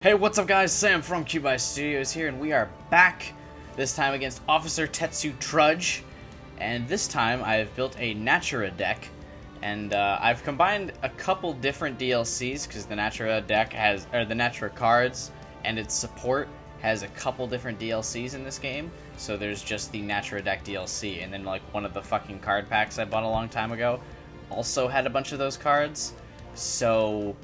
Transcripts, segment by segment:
Hey, what's up guys? Sam from Cubeye Studios here, and we are back, this time against Officer Tetsu Trudge. And this time I've built a Natura deck, and I've combined a couple different DLCs, because the Natura deck has, or the Natura cards and its support has a couple different DLCs in this game. So there's just the Natura deck DLC, and then like one of the fucking card packs I bought a long time ago also had a bunch of those cards. So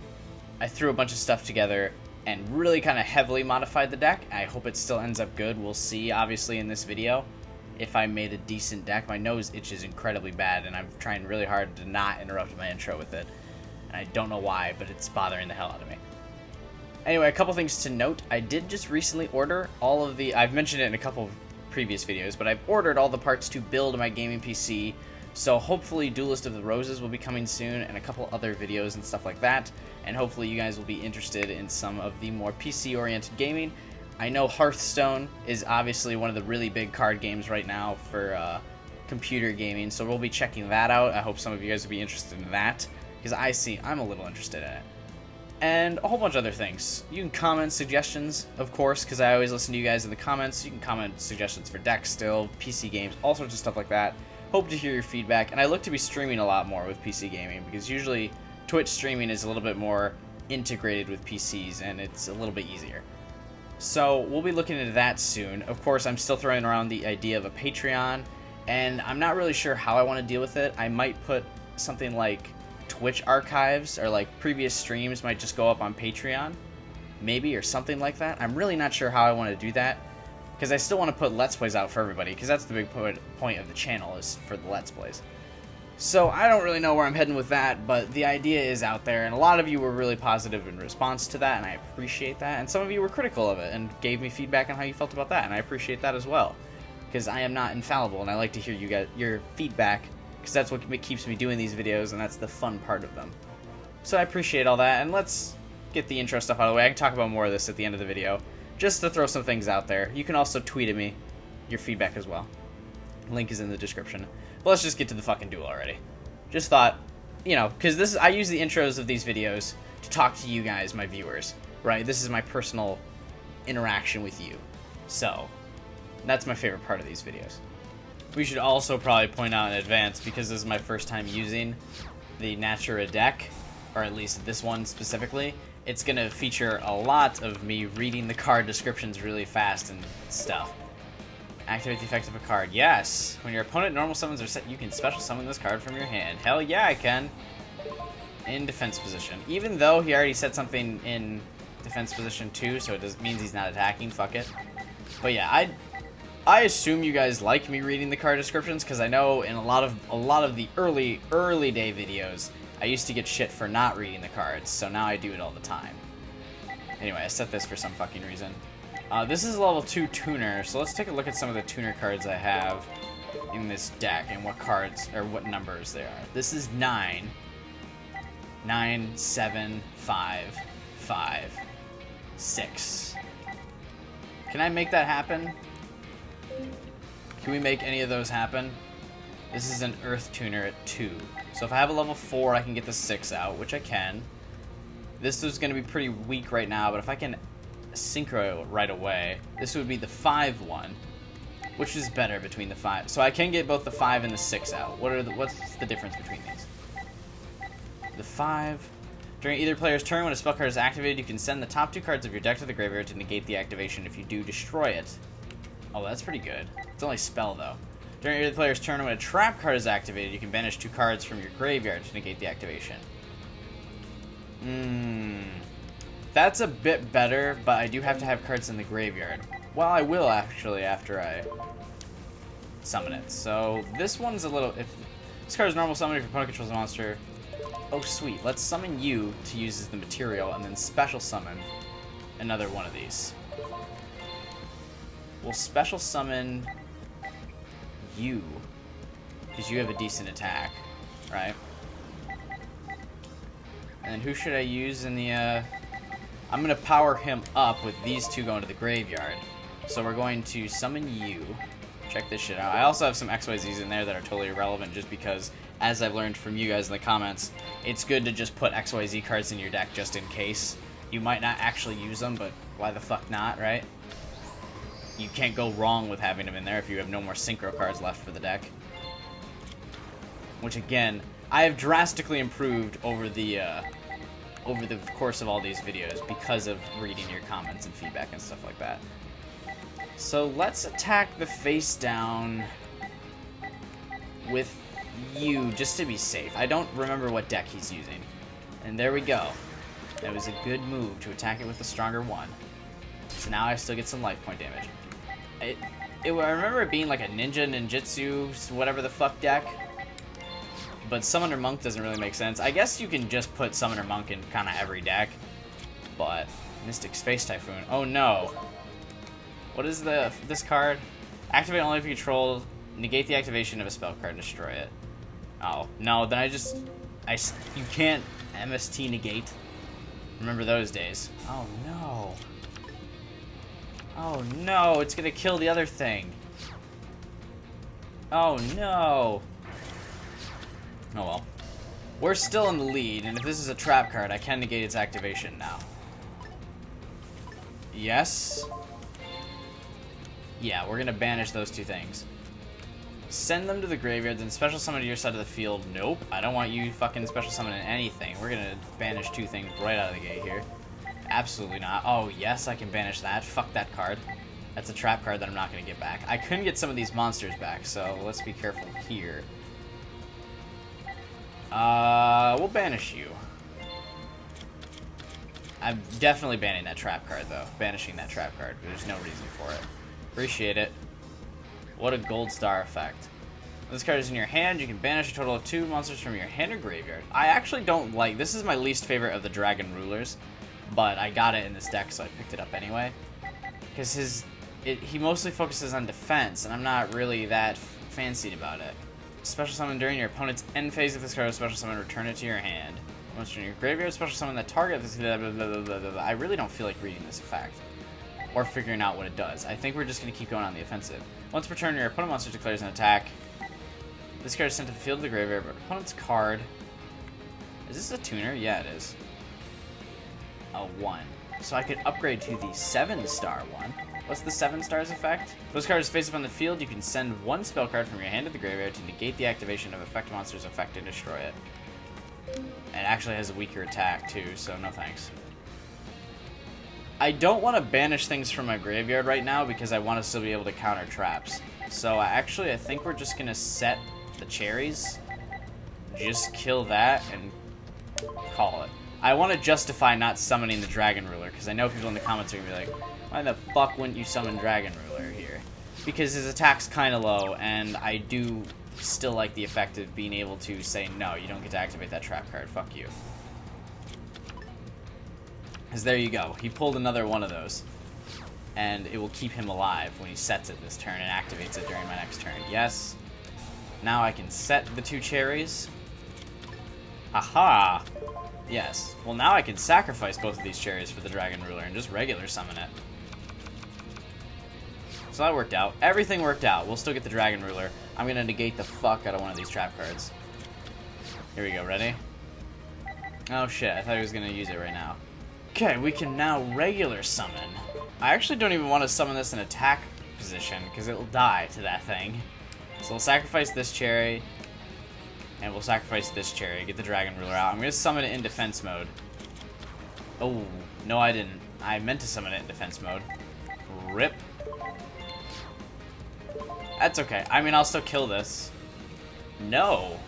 I threw a bunch of stuff together and really kind of heavily modified the deck. I hope it still ends up good. We'll see, obviously, in this video, if I made a decent deck. My nose itches incredibly bad, and I'm trying really hard to not interrupt my intro with it. And I don't know why, but it's bothering the hell out of me. Anyway, a couple things to note. I did just recently order all of the... I've mentioned it in a couple of previous videos, but I've ordered all the parts to build my gaming PC. So hopefully Duelist of the Roses will be coming soon, and a couple other videos and stuff like that. And hopefully you guys will be interested in some of the more PC-oriented gaming. I know Hearthstone is obviously one of the really big card games right now for computer gaming, so we'll be checking that out. I hope some of you guys will be interested in that, because I'm a little interested in it. And a whole bunch of other things. You can comment suggestions, of course, because I always listen to you guys in the comments. You can comment suggestions for decks still, PC games, all sorts of stuff like that. Hope to hear your feedback, and I look to be streaming a lot more with PC gaming, because usually Twitch streaming is a little bit more integrated with PCs, and it's a little bit easier. So we'll be looking into that soon. Of course, I'm still throwing around the idea of a Patreon, and I'm not really sure how I want to deal with it. I might put something like Twitch archives, or like previous streams might just go up on Patreon, maybe, or something like that. I'm really not sure how I want to do that, because I still want to put Let's Plays out for everybody, because that's the big point of the channel, is for the Let's Plays. So I don't really know where I'm heading with that, but the idea is out there, and a lot of you were really positive in response to that, and I appreciate that, and some of you were critical of it, and gave me feedback on how you felt about that, and I appreciate that as well, because I am not infallible, and I like to hear you guys, your feedback, because that's what keeps me doing these videos, and that's the fun part of them. So I appreciate all that, and let's get the intro stuff out of the way. I can talk about more of this at the end of the video, just to throw some things out there. You can also tweet at me your feedback as well. Link is in the description. But let's just get to the fucking duel already. Just thought, you know, because I use the intros of these videos to talk to you guys, my viewers, right? This is my personal interaction with you. So, that's my favorite part of these videos. We should also probably point out in advance, because this is my first time using the Natura deck, or at least this one specifically, it's going to feature a lot of me reading the card descriptions really fast and stuff. Activate the effect of a card. Yes! When your opponent normal summons are set, you can special summon this card from your hand. Hell yeah, I can! In defense position. Even though he already set something in defense position too, so it means he's not attacking, fuck it. But yeah, I assume you guys like me reading the card descriptions, because I know in a lot of the early day videos, I used to get shit for not reading the cards, so now I do it all the time. Anyway, I set this for some fucking reason. This is a level 2 tuner, so let's take a look at some of the tuner cards I have in this deck, and what cards, or what numbers they are. This is 9. 9, 7, 5, 5, 6. Can I make that happen? Can we make any of those happen? This is an Earth tuner at 2. So if I have a level 4, I can get the 6 out, which I can. This is going to be pretty weak right now, but if I can synchro right away, this would be the 5 one, which is better between the 5. So I can get both the 5 and the 6 out. What's the difference between these? The 5. During either player's turn, when a spell card is activated, you can send the top 2 cards of your deck to the graveyard to negate the activation. If you do, destroy it. Oh, that's pretty good. It's only spell, though. During either player's turn, when a trap card is activated, you can banish 2 cards from your graveyard to negate the activation. That's a bit better, but I do have to have cards in the graveyard. Well, I will, actually, after I summon it. So, this one's a little... If this card is normal summon, if your opponent controls a monster... Oh, sweet. Let's summon you to use as the material, and then special summon another one of these. We'll special summon you, because you have a decent attack, right? And who should I use in the, I'm going to power him up with these 2 going to the graveyard. So we're going to summon you. Check this shit out. I also have some XYZs in there that are totally irrelevant, just because, as I've learned from you guys in the comments, it's good to just put XYZ cards in your deck just in case. You might not actually use them, but why the fuck not, right? You can't go wrong with having them in there if you have no more synchro cards left for the deck. Which, again, I have drastically improved over the course of all these videos because of reading your comments and feedback and stuff like that. So let's attack the face down with you, just to be safe. I don't remember what deck he's using. And there we go. That was a good move to attack it with the stronger one. So now I still get some life point damage. I remember it being like a ninjutsu, whatever the fuck deck. But Summoner Monk doesn't really make sense. I guess you can just put Summoner Monk in kind of every deck. But Mystic Space Typhoon. Oh no. What is this card? Activate only if you control. Negate the activation of a spell card. Destroy it. Oh no. Then you can't MST negate. Remember those days. Oh no. Oh no. It's gonna kill the other thing. Oh no. Oh well. We're still in the lead, and if this is a trap card, I can negate its activation now. Yes. Yeah, we're gonna banish those two things. Send them to the graveyard, then special summon to your side of the field. Nope, I don't want you fucking special summoning anything. We're gonna banish two things right out of the gate here. Absolutely not. Oh, yes, I can banish that. Fuck that card. That's a trap card that I'm not gonna get back. I couldn't get some of these monsters back, so let's be careful here. We'll banish you. I'm definitely banning that trap card, though. Banishing that trap card. There's no reason for it. Appreciate it. What a gold star effect. When this card is in your hand, you can banish a total of 2 monsters from your hand or graveyard. I actually don't like... This is my least favorite of the Dragon Rulers, but I got it in this deck, so I picked it up anyway. Because he mostly focuses on defense, and I'm not really that fancied about it. Special summon during your opponent's end phase. If this card is special summon, return it to your hand. Monster in your graveyard, special summon that target. Blah, blah, blah, blah, blah, blah. I really don't feel like reading this effect or figuring out what it does. I think we're just going to keep going on the offensive. Once per turn, your opponent monster declares an attack. This card is sent to the field of the graveyard, but opponent's card... Is this a tuner? Yeah, it is. A 1. So I could upgrade to the 7-star one. What's the 7 stars effect? Those cards face up on the field, you can send 1 spell card from your hand to the graveyard to negate the activation of effect monster's effect and destroy it. It actually has a weaker attack too, so no thanks. I don't want to banish things from my graveyard right now because I want to still be able to counter traps. So I think we're just going to set the cherries, just kill that, and call it. I want to justify not summoning the Dragon Ruler because I know people in the comments are going to be like, why the fuck wouldn't you summon Dragon Ruler here? Because his attack's kind of low, and I do still like the effect of being able to say, no, you don't get to activate that trap card, fuck you. Because there you go, he pulled another one of those. And it will keep him alive when he sets it this turn and activates it during my next turn. Yes. Now I can set the 2 cherries. Aha! Yes. Well, now I can sacrifice both of these cherries for the Dragon Ruler and just regular summon it. So that worked out. Everything worked out. We'll still get the Dragon Ruler. I'm going to negate the fuck out of one of these trap cards. Here we go. Ready? Oh shit. I thought he was going to use it right now. Okay, we can now regular summon. I actually don't even want to summon this in attack position because it will die to that thing. So we'll sacrifice this cherry. And we'll sacrifice this cherry. Get the Dragon Ruler out. I'm going to summon it in defense mode. Oh, no I didn't. I meant to summon it in defense mode. RIP. That's okay. I mean, I'll still kill this. No.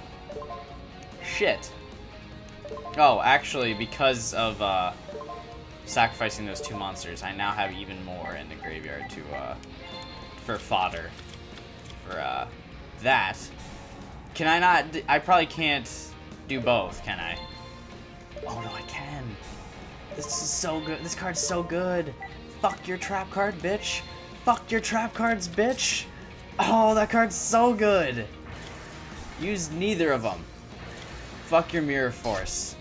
Shit. Oh, actually, because of sacrificing those 2 monsters, I now have even more in the graveyard for fodder. For that. Can I not? I probably can't do both, can I? Oh, no, I can. This is so good. This card's so good. Fuck your trap card, bitch. Fuck your trap cards, bitch. Oh, that card's so good. Use neither of them. Fuck your Mirror Force.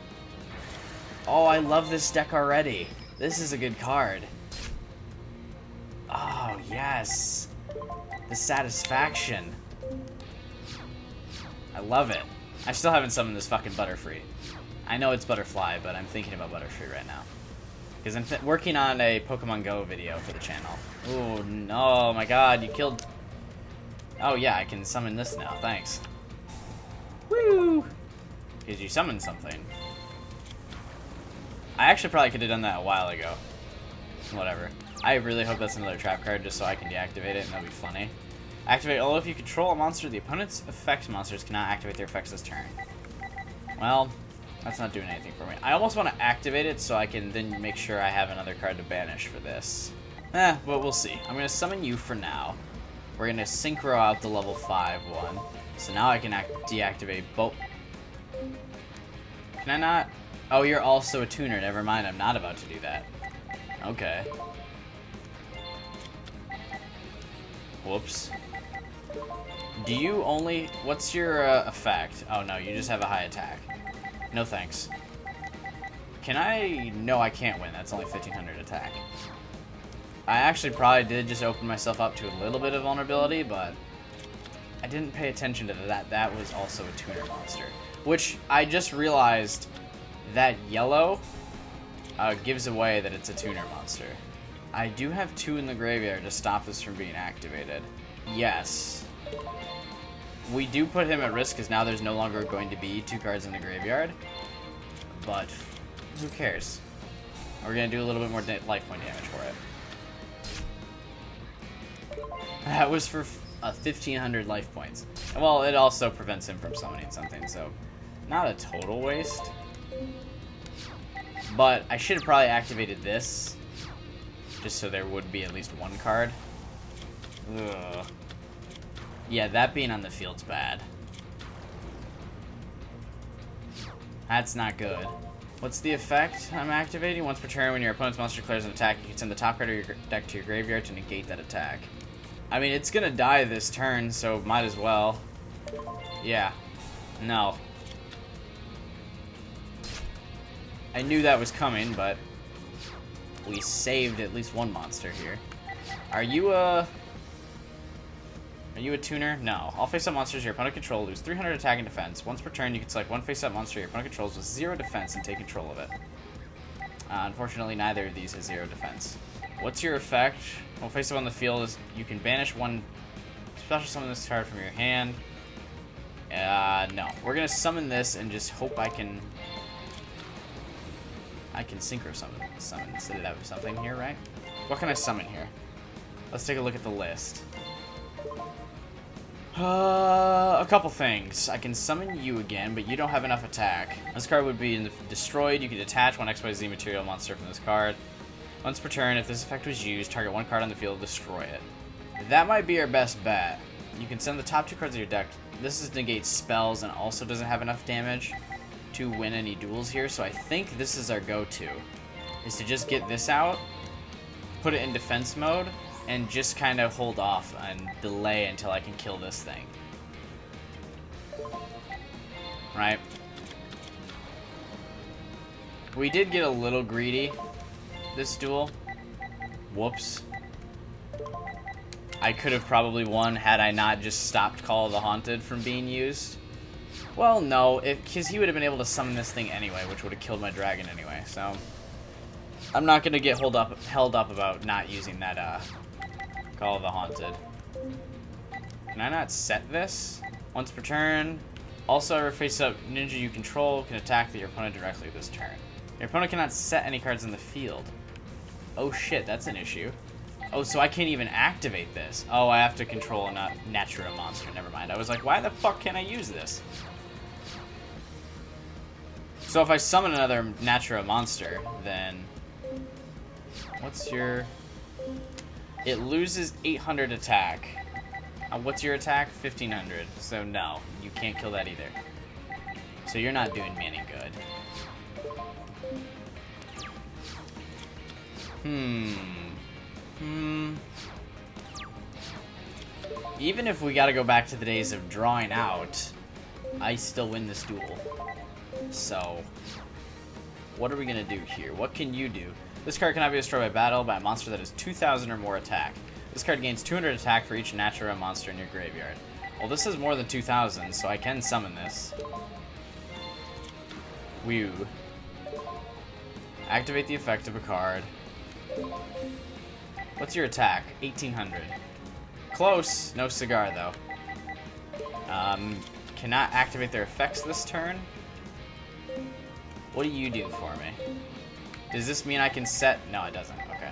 Oh, I love this deck already. This is a good card. Oh, yes. The satisfaction. I love it. I still haven't summoned this fucking Butterfree. I know it's Butterfly, but I'm thinking about Butterfree right now. Because I'm working on a Pokemon Go video for the channel. Oh, no, my god, you killed... Oh, yeah, I can summon this now, thanks. Woo! Because you summoned something. I actually probably could have done that a while ago. Whatever. I really hope that's another trap card just so I can deactivate it, and that'll be funny. Activate all if you control a monster. The opponent's effect monsters cannot activate their effects this turn. Well... That's not doing anything for me. I almost want to activate it so I can then make sure I have another card to banish for this. But we'll see. I'm going to summon you for now. We're going to synchro out the level 5 one. So now I can deactivate both. Can I not? Oh, you're also a tuner. Never mind. I'm not about to do that. Okay. Whoops. Do you only... What's your effect? Oh, no. You just have a high attack. No thanks. Can I... No, I can't win. That's only 1500 attack. I actually probably did just open myself up to a little bit of vulnerability, but I didn't pay attention to that. That was also a tuner monster. Which I just realized that yellow gives away that it's a tuner monster. I do have 2 in the graveyard to stop this from being activated. Yes. We do put him at risk because now there's no longer going to be 2 cards in the graveyard. But who cares? We're going to do a little bit more life point damage for it. That was for 1,500 life points. Well, it also prevents him from summoning something, so not a total waste. But I should have probably activated this, just so there would be at least 1 card. Ugh. Yeah, that being on the field's bad. That's not good. What's the effect I'm activating? Once per turn, when your opponent's monster declares an attack, you can send the top card of your deck to your graveyard to negate that attack. I mean, it's gonna die this turn, so might as well. Yeah. No. I knew that was coming, but we saved at least 1 monster here. Are you a tuner? No. All face-up monsters your opponent controls lose 300 attack and defense. Once per turn, you can select 1 face-up monster your opponent controls with 0 defense and take control of it. Unfortunately, neither of these has 0 defense. What's your effect? Well, face-up on the field is you can banish 1 special summon this card from your hand. No. We're gonna summon this and just hope I can synchro summon instead of something here, right? What can I summon here? Let's take a look at the list. A couple things. I can summon you again, but you don't have enough attack. This card would be destroyed. You could attach 1 XYZ material monster from this card. Once per turn, if this effect was used, target 1 card on the field, destroy it. That might be our best bet. You can send the top 2 cards of your deck. This negates spells and also doesn't have enough damage to win any duels here, so I think this is our go-to. Is to just get this out, put it in defense mode, and just kind of hold off and delay until I can kill this thing. Right? We did get a little greedy this duel. Whoops. I could have probably won had I not just stopped Call of the Haunted from being used. Well, no, because he would have been able to summon this thing anyway, which would have killed my dragon anyway, so I'm not going to get held up about not using that Call of the Haunted. Can I not set this? Once per turn. Also, every face-up ninja you control can attack your opponent directly this turn. Your opponent cannot set any cards in the field. Oh shit, that's an issue. Oh, so I can't even activate this. Oh, I have to control a Natura monster. Never mind. I was like, why the fuck can't I use this? So if I summon another Natura monster, then... What's your... It loses 800 attack. What's your attack? 1500. So no, you can't kill that either. So you're not doing me any good. Even if we gotta go back to the days of drawing out, I still win this duel. So, what are we gonna do here? What can you do? This card cannot be destroyed by battle by a monster that has 2,000 or more attack. This card gains 200 attack for each Natura monster in your graveyard. Well, this is more than 2,000, so I can summon this. Whew. Activate the effect of a card. What's your attack? 1800. Close. No cigar, though. Cannot activate their effects this turn. What do you do for me? Does this mean I can set... No, it doesn't. Okay.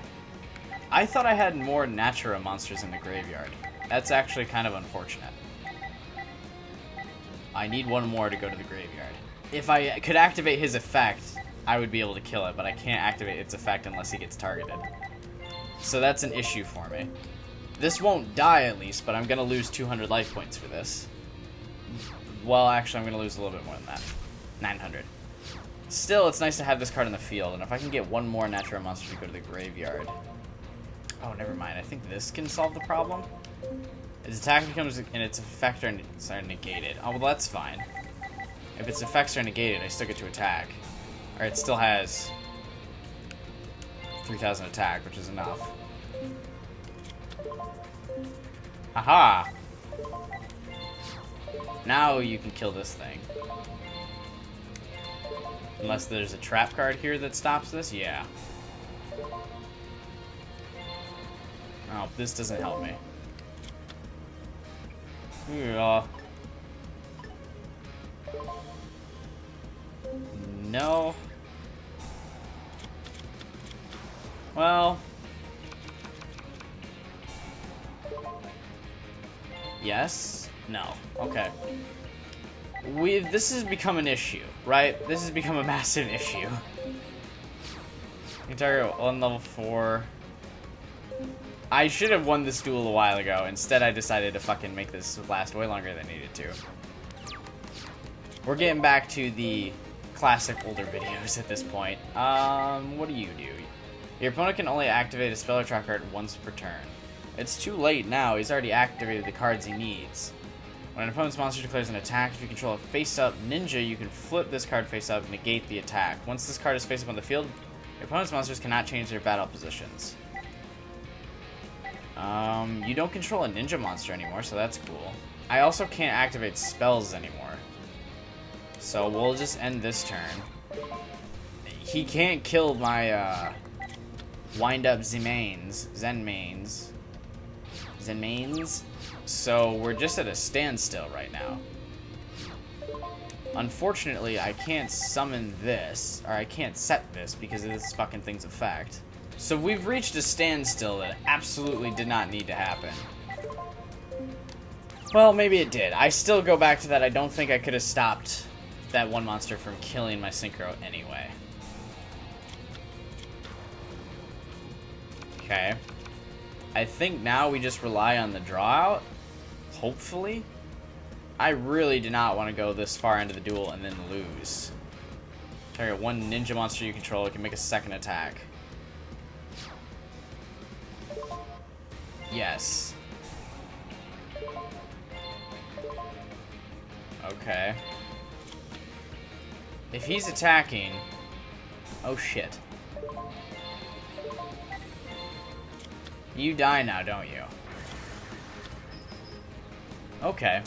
I thought I had more Natura monsters in the graveyard. That's actually kind of unfortunate. I need one more to go to the graveyard. If I could activate his effect, I would be able to kill it, but I can't activate its effect unless he gets targeted. So that's an issue for me. This won't die at least, but I'm going to lose 200 life points for this. Well, actually, I'm going to lose a little bit more than that. 900. Still, it's nice to have this card in the field, and if I can get one more Natura monster to go to the graveyard... Oh, never mind. I think this can solve the problem. Its attack becomes... and its effects are negated. Oh, well, that's fine. If its effects are negated, I still get to attack. Or it still has 3,000 attack, which is enough. Haha! Now you can kill this thing. Unless there's a trap card here that stops this? Yeah. Oh, this doesn't help me. No. Well. Yes. No. Okay. This has become an issue, right? This has become a massive issue. You can target on level 4. I should have won this duel a while ago. Instead, I decided to fucking make this last way longer than I needed to. We're getting back to the classic older videos at this point. What do? Your opponent can only activate a spell or trap card once per turn. It's too late now. He's already activated the cards he needs. When an opponent's monster declares an attack, if you control a face-up ninja, you can flip this card face-up and negate the attack. Once this card is face-up on the field, your opponent's monsters cannot change their battle positions. You don't control a ninja monster anymore, so that's cool. I also can't activate spells anymore. So we'll just end this turn. He can't kill my, wind-up Zenmaines. So we're just at a standstill right now. Unfortunately, I can't summon this, or I can't set this because of this fucking thing's effect. So we've reached a standstill that absolutely did not need to happen. Well, maybe it did. I still go back to that. I don't think I could have stopped that one monster from killing my synchro anyway. Okay. I think now we just rely on the draw out. Hopefully. I really do not want to go this far into the duel and then lose. Target one ninja monster you control. It can make a second attack. Yes. Okay. If he's attacking... Oh, shit. You die now, don't you? Okay.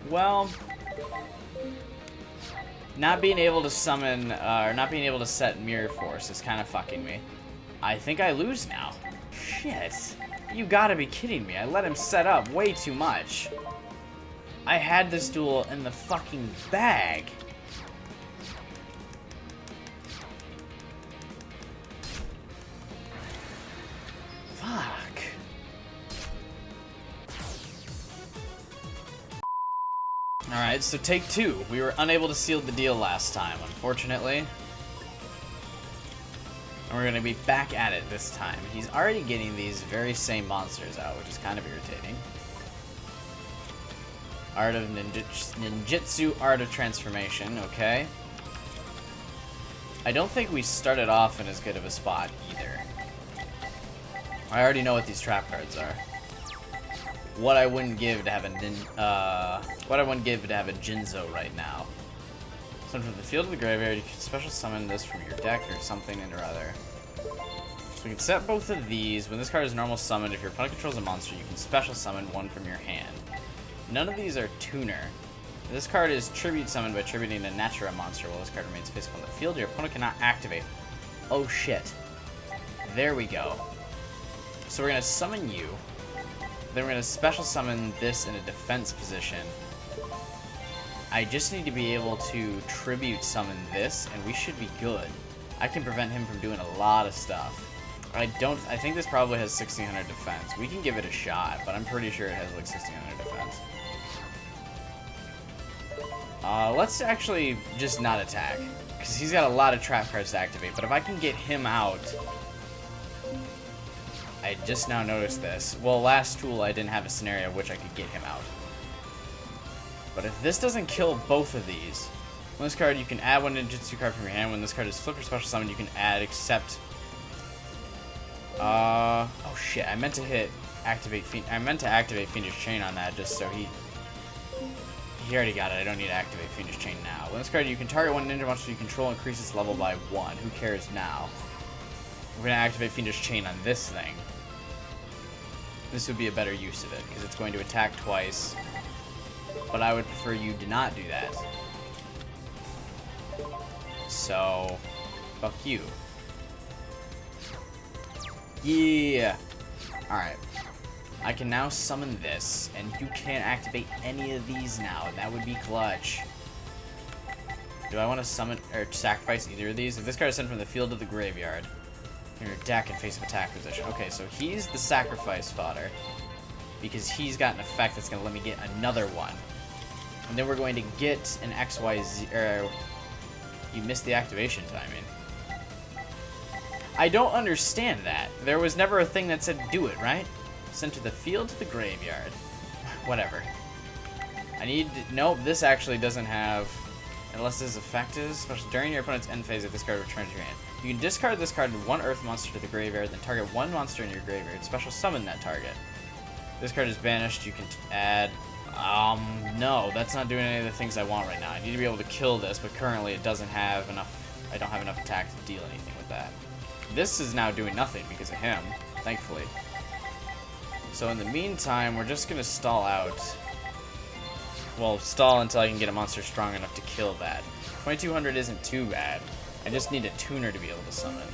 Well... Not being able to summon, or not being able to set Mirror Force is kind of fucking me. I think I lose now. Shit. You gotta be kidding me. I let him set up way too much. I had this duel in the fucking bag. Fuck. Alright, so take two. We were unable to seal the deal last time, unfortunately. And we're going to be back at it this time. He's already getting these very same monsters out, which is kind of irritating. Art of Ninjutsu, Art of Transformation, okay. I don't think we started off in as good of a spot either. I already know what these trap cards are. What I wouldn't give to have a Jinzo right now. Summon from the field of the graveyard, you can special summon this from your deck or something or other. So we can set both of these. When this card is normal summoned, if your opponent controls a monster, you can special summon one from your hand. None of these are tuner. This card is tribute summoned by tributing a Natura monster. While this card remains physical on the field, your opponent cannot activate. Oh shit. There we go. So we're going to summon you. Then we're going to special summon this in a defense position. I just need to be able to tribute summon this, and we should be good. I can prevent him from doing a lot of stuff. I think this probably has 1600 defense. We can give it a shot, but I'm pretty sure it has like 1600 defense. Let's actually just not attack, because he's got a lot of trap cards to activate. But if I can get him out... I just now noticed this. Well, last tool I didn't have a scenario in which I could get him out. But if this doesn't kill both of these, when this card you can add one ninjutsu card from your hand. When this card is flipped or special summoned, you can add except... oh shit! I meant to activate Fiendish Chain on that just so he already got it. I don't need to activate Fiendish Chain now. When this card you can target one ninja monster you control, increase its level by 1. Who cares now? We're gonna activate Fiendish Chain on this thing. This would be a better use of it because it's going to attack twice. But I would prefer you to not do that. So, fuck you. Yeah! Alright. I can now summon this, and you can't activate any of these now, and that would be clutch. Do I want to summon or sacrifice either of these? If this card is sent from the field to the graveyard, in your deck in face of attack position. Okay, so he's the sacrifice fodder, because he's got an effect that's going to let me get another one. And then we're going to get an XYZ, you missed the activation timing. I don't understand that. There was never a thing that said do it, right? Sent to the field to the graveyard. Whatever. I need to, nope, this actually doesn't have, unless this effect is special. During your opponent's end phase, if this card returns to your hand, you can discard this card and one earth monster to the graveyard, then target one monster in your graveyard. Special summon that target. This card is banished. You can add... no, that's not doing any of the things I want right now. I need to be able to kill this, but currently it doesn't have enough... I don't have enough attack to deal anything with that. This is now doing nothing because of him, thankfully. So in the meantime, we're just gonna stall out. Well, stall until I can get a monster strong enough to kill that. 2200 isn't too bad. I just need a tuner to be able to summon.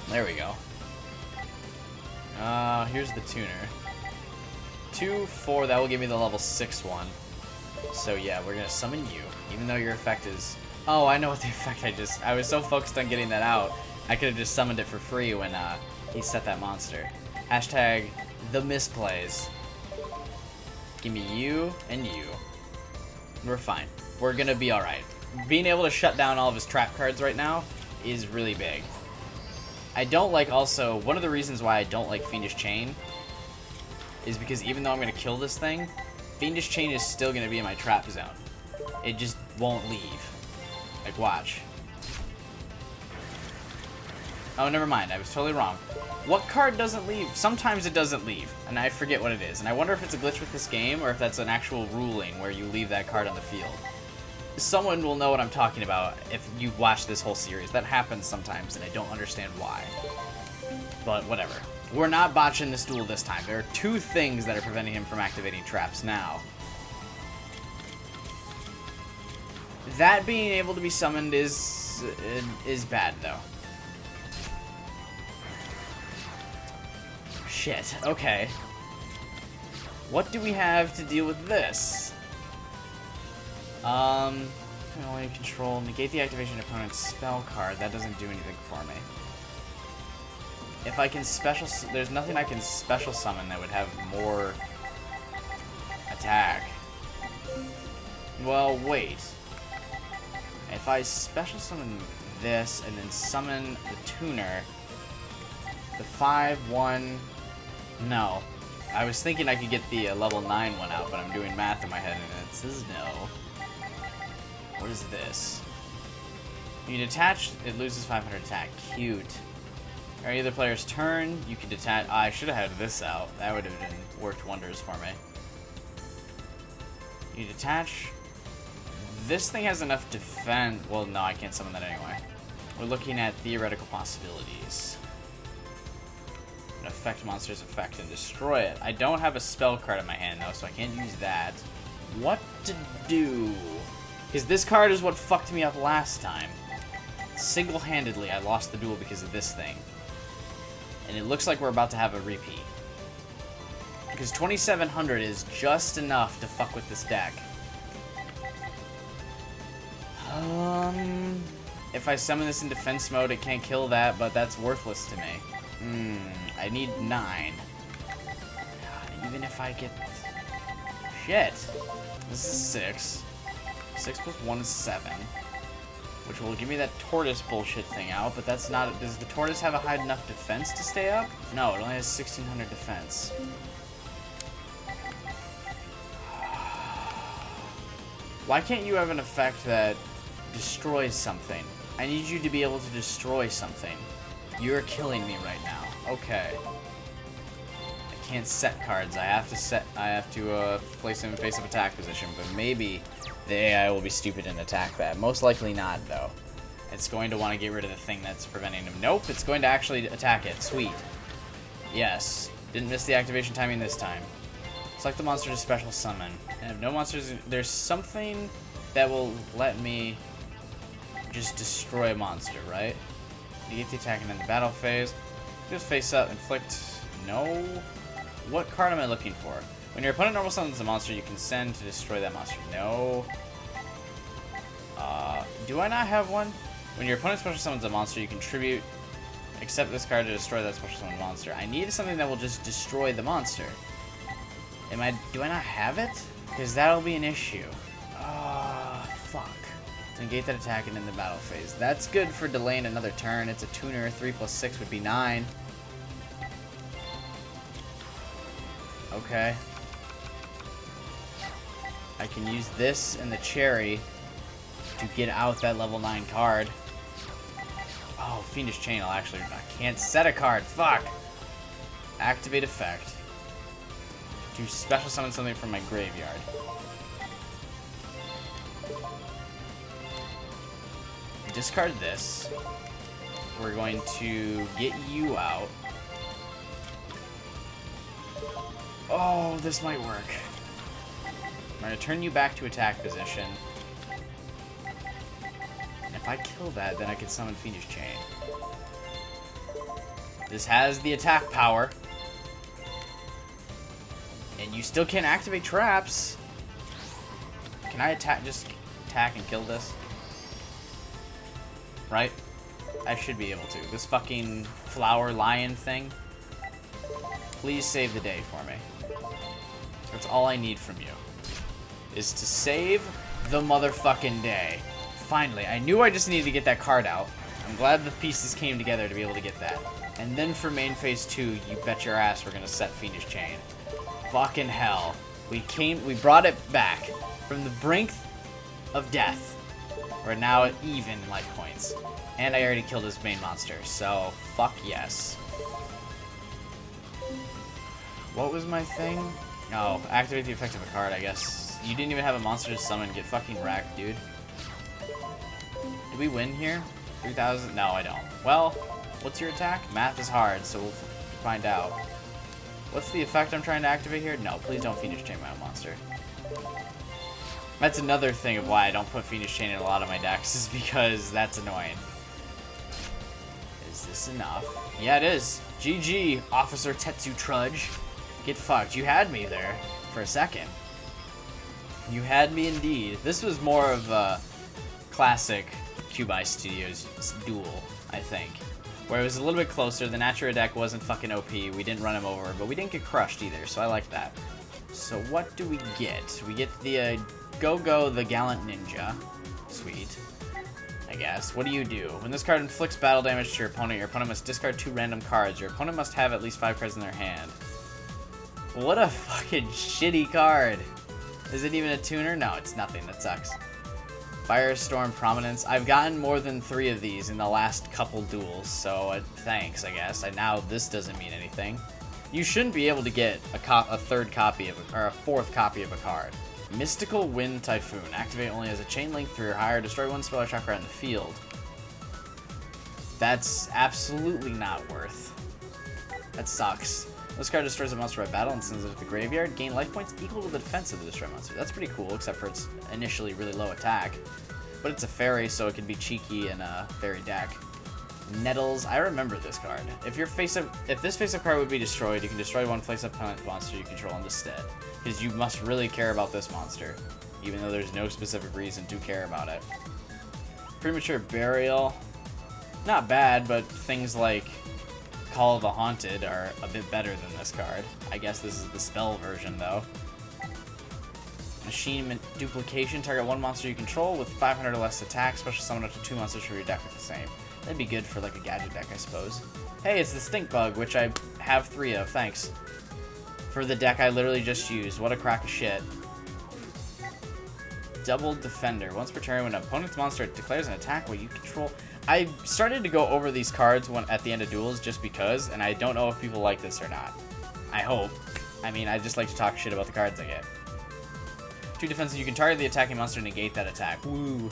There we go. Here's the tuner. 2, 4, that will give me the level 6 one. So yeah, we're gonna summon you, even though your effect is... Oh, I know what the effect I was so focused on getting that out, I could have just summoned it for free when he set that monster. Hashtag the misplays. Give me you and you. We're fine. We're gonna be alright. Being able to shut down all of his trap cards right now is really big. I don't like also, one of the reasons why I don't like Fiendish Chain is because even though I'm going to kill this thing, Fiendish Chain is still going to be in my trap zone. It just won't leave. Like, watch. Oh, never mind. I was totally wrong. What card doesn't leave? Sometimes it doesn't leave, and I forget what it is. And I wonder if it's a glitch with this game or if that's an actual ruling where you leave that card on the field. Someone will know what I'm talking about if you've watched this whole series. That happens sometimes, and I don't understand why. But whatever. We're not botching this duel this time. There are 2 things that are preventing him from activating traps now. That being able to be summoned is bad, though. Shit. Okay. What do we have to deal with this? Only control, negate the activation of opponent's spell card. That doesn't do anything for me. If I can special, there's nothing I can special summon that would have more attack. Well, wait. If I special summon this and then summon the tuner, the 5/1, no. I was thinking I could get the level 9 one out, but I'm doing math in my head and it says no. What is this? You detach, it loses 500 attack. Cute. Or either player's turn, you can detach. I should have had this out. That would have worked wonders for me. You detach. This thing has enough defense. Well, no, I can't summon that anyway. We're looking at theoretical possibilities. I'm gonna affect monster's effect and destroy it. I don't have a spell card in my hand, though, so I can't use that. What to do? Because this card is what fucked me up last time. Single-handedly, I lost the duel because of this thing. And it looks like we're about to have a repeat. Because 2700 is just enough to fuck with this deck. If I summon this in defense mode, it can't kill that, but that's worthless to me. I need 9. God, even if I get... Shit. This is 6. 6 plus 1 is 7. Which will give me that tortoise bullshit thing out, but that's not... Does the tortoise have a high enough defense to stay up? No, it only has 1600 defense. Why can't you have an effect that destroys something? I need you to be able to destroy something. You're killing me right now. Okay. I can't set cards. I have to place them in face-up attack position, but maybe the AI will be stupid and attack that. Most likely not, though. It's going to want to get rid of the thing that's preventing him. Nope, it's going to actually attack it. Sweet. Yes. Didn't miss the activation timing this time. Select the monster to special summon. And if no monsters... There's something that will let me just destroy a monster, right? Negate the attacking in the battle phase. Just face up, inflict... No? What card am I looking for? When your opponent normal summons a monster, you can send to destroy that monster. No. Do I not have one? When your opponent special summons a monster, you contribute... Except this card to destroy that special summon monster. I need something that will just destroy the monster. Do I not have it? Because that'll be an issue. Fuck. To negate that attack and in the battle phase. That's good for delaying another turn. It's a tuner. 3 plus 6 would be 9. Okay. I can use this and the cherry to get out that level 9 card. Oh, Fiendish Chain. I can't set a card. Fuck. Activate effect. To special summon something from my graveyard. Discard this. We're going to get you out. Oh, this might work. I'm going to turn you back to attack position. And if I kill that, then I can summon Fiendish Chain. This has the attack power. And you still can't activate traps. Can I just attack and kill this? Right? I should be able to. This fucking flower lion thing. Please save the day for me. That's all I need from you. Is to save the motherfucking day. Finally. I knew I just needed to get that card out. I'm glad the pieces came together to be able to get that. And then for main phase 2, you bet your ass we're gonna set Fiendish Chain. Fucking hell. We brought it back from the brink of death. We're now at even in life points. And I already killed his main monster, so fuck yes. What was my thing? Oh, activate the effect of a card, I guess. You didn't even have a monster to summon. Get fucking wrecked, dude. Do we win here? 3,000? No, I don't. Well, what's your attack? Math is hard, so we'll find out. What's the effect I'm trying to activate here? No, please don't Fiendish Chain my own monster. That's another thing of why I don't put Fiendish Chain in a lot of my decks, is because that's annoying. Is this enough? Yeah, it is. GG, Officer Tetsu Trudge. Get fucked. You had me there for a second. You had me indeed. This was more of a classic Cubi Studios duel, I think. Where it was a little bit closer. The Natura deck wasn't fucking OP. We didn't run him over, but we didn't get crushed either, so I like that. So what do we get? We get the Go-Go, the Gallant Ninja. Sweet. I guess. What do you do? When this card inflicts battle damage to your opponent must discard 2 random cards. Your opponent must have at least 5 cards in their hand. What a fucking shitty card. Is it even a tuner? No, it's nothing. That sucks. Firestorm Prominence. I've gotten more than 3 of these in the last couple duels, so thanks, I guess. Now this doesn't mean anything. You shouldn't be able to get a third copy of or a 4th copy of a card. Mystical Wind Typhoon. Activate only as a chain link 3 or higher. Destroy 1 spell or chakra in the field. That's absolutely not worth. That sucks. This card destroys a monster by battle and sends it to the graveyard. Gain life points equal to the defense of the destroyed monster. That's pretty cool, except for its initially really low attack. But it's a fairy, so it can be cheeky in a fairy deck. Nettles. I remember this card. If this face-up card would be destroyed, you can destroy one face-up monster you control instead. Because you must really care about this monster, even though there's no specific reason to care about it. Premature Burial. Not bad, but things like Call of the Haunted are a bit better than this card. I guess this is the spell version, though. Machine Duplication. Target one monster you control with 500 or less attack. Special summon up to 2 monsters from your deck with the same. That'd be good for like a gadget deck, I suppose. Hey, it's the Stink Bug, which I have 3 of. Thanks. For the deck I literally just used. What a crock of shit. Double Defender. Once per turn, when an opponent's monster declares an attack while you control... I started to go over these cards at the end of Duels just because, and I don't know if people like this or not. I hope. I mean, I just like to talk shit about the cards I get. 2 defenses. You can target the attacking monster and negate that attack. Woo.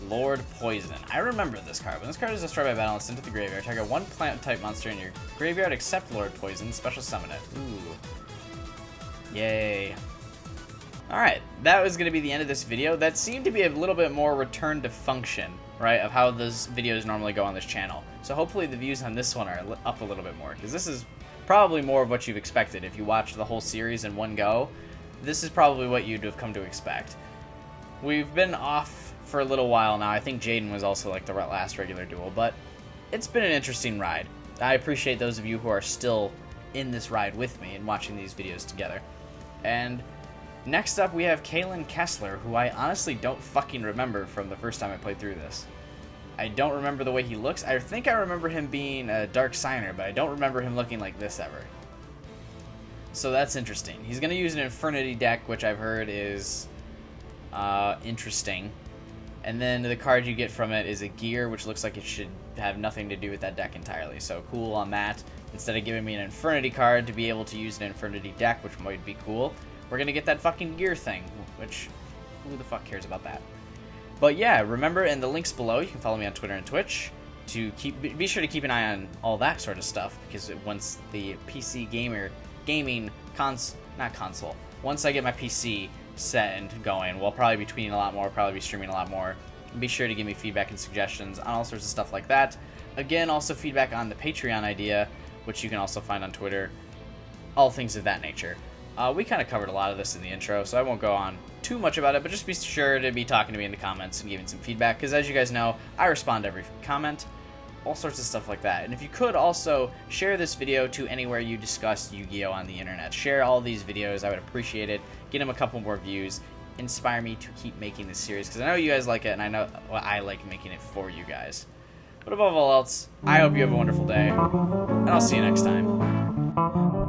Lord Poison. I remember this card. When this card is destroyed by battle and sent to the graveyard, target one plant-type monster in your graveyard except Lord Poison. Special summon it. Ooh. Yay. Alright, that was going to be the end of this video. That seemed to be a little bit more return to function, right, of how those videos normally go on this channel. So hopefully the views on this one are up a little bit more, because this is probably more of what you've expected. If you watched the whole series in one go, this is probably what you'd have come to expect. We've been off for a little while now. I think Jaden was also like the last regular duel, but it's been an interesting ride. I appreciate those of you who are still in this ride with me and watching these videos together. And next up, we have Kalen Kessler, who I honestly don't fucking remember from the first time I played through this. I don't remember the way he looks. I think I remember him being a Dark Signer, but I don't remember him looking like this ever. So that's interesting. He's going to use an Infernity deck, which I've heard is interesting. And then the card you get from it is a Gear, which looks like it should have nothing to do with that deck entirely. So cool on that. Instead of giving me an Infernity card to be able to use an Infernity deck, which might be cool, we're going to get that fucking Gear thing, which who the fuck cares about that? But yeah, remember in the links below, you can follow me on Twitter and Twitch to be sure to keep an eye on all that sort of stuff, because once the PC once I get my PC set and going, we'll probably be tweeting a lot more, probably be streaming a lot more. Be sure to give me feedback and suggestions on all sorts of stuff like that. Again, also feedback on the Patreon idea, which you can also find on Twitter. All things of that nature. We kind of covered a lot of this in the intro, so I won't go on too much about it, but just be sure to be talking to me in the comments and giving some feedback, because as you guys know, I respond to every comment. All sorts of stuff like that. And if you could also share this video to anywhere you discuss Yu-Gi-Oh! On the internet. Share all these videos. I would appreciate it. Get them a couple more views. Inspire me to keep making this series, because I know you guys like it, and I know I like making it for you guys. But above all else, I hope you have a wonderful day, and I'll see you next time.